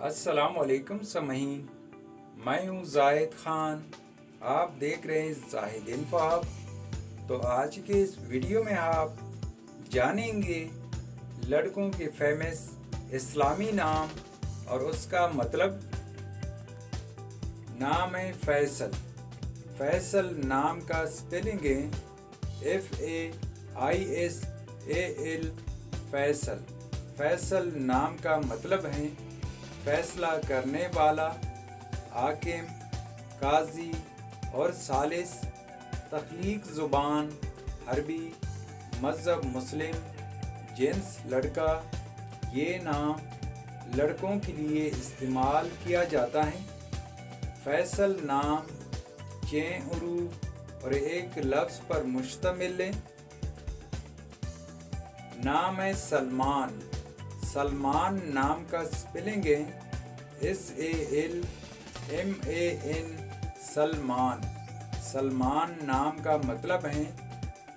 السلام علیکم سامعین، میں ہوں زاہد خان، آپ دیکھ رہے ہیں زاہد انفاب۔ تو آج کے اس ویڈیو میں آپ جانیں گے لڑکوں کے فیمس اسلامی نام اور اس کا مطلب۔ نام ہے فیصل۔ فیصل نام کا سپیلنگ ہے FAISAL، فیصل۔ فیصل نام کا مطلب ہے فیصلہ کرنے والا، حاکم، قاضی اور ثالث۔ تخلیق زبان عربی، مذہب مسلم، جنس لڑکا۔ یہ نام لڑکوں کے لیے استعمال کیا جاتا ہے۔ فیصل نام 6 حروف اور ایک لفظ پر مشتمل ہے۔ نام ہے سلمان۔ سلمان نام کا سپیلنگ ہے SALMAN، سلمان۔ سلمان نام کا مطلب ہے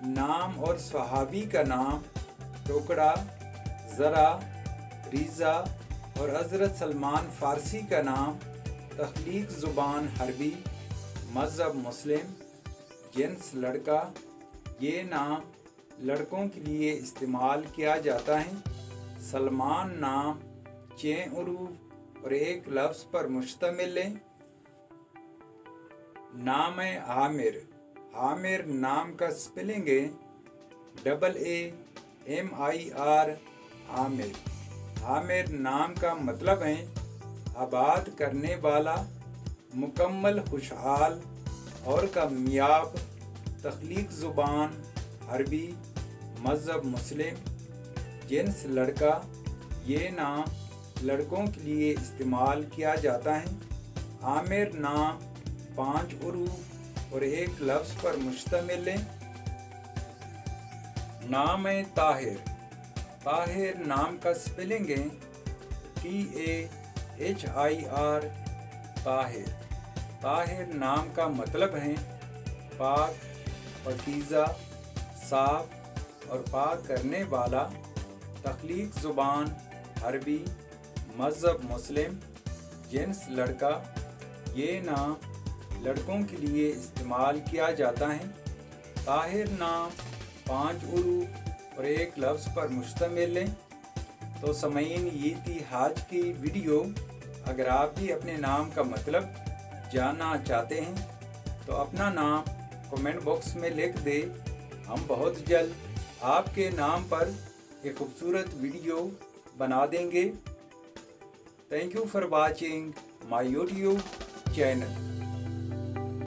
نام اور صحابی کا نام، ٹکڑا، ذرا، ریزہ اور حضرت سلمان فارسی کا نام۔ تخلیق زبان عربی، مذہب مسلم، جنس لڑکا۔ یہ نام لڑکوں کے لیے استعمال کیا جاتا ہے۔ سلمان نام 6 حروف اور ایک لفظ پر مشتمل ہے۔ نام ہے عامر۔ عامر نام کا سپیلنگ ہے AAMIR، عامر۔ عامر نام کا مطلب ہے آباد کرنے والا، مکمل، خوشحال اور کامیاب۔ تخلیق زبان عربی، مذہب مسلم، جنس لڑکا۔ یہ نام لڑکوں کے لیے استعمال کیا جاتا ہے۔ عامر نام 5 حروف اور ایک لفظ پر مشتمل ہے۔ نام ہے طاہر۔ طاہر نام کا سپیلنگ ہے TAHIR، طاہر۔ طاہر نام کا مطلب ہے پاک، پاکیزہ، صاف اور پاک کرنے والا۔ تخلیق زبان عربی، مذہب مسلم، جنس لڑکا۔ یہ نام لڑکوں کے لیے استعمال کیا جاتا ہے۔ طاہر نام 5 حروف اور ایک لفظ پر مشتمل ہے۔ تو سامعین، یہ تھی آج کی ویڈیو۔ اگر آپ بھی اپنے نام کا مطلب جاننا چاہتے ہیں تو اپنا نام کمنٹ باکس میں لکھ دیں۔ ہم بہت جلد آپ کے نام پر ایک خوبصورت ویڈیو بنا دیں گے۔ Thank you for watching my YouTube channel.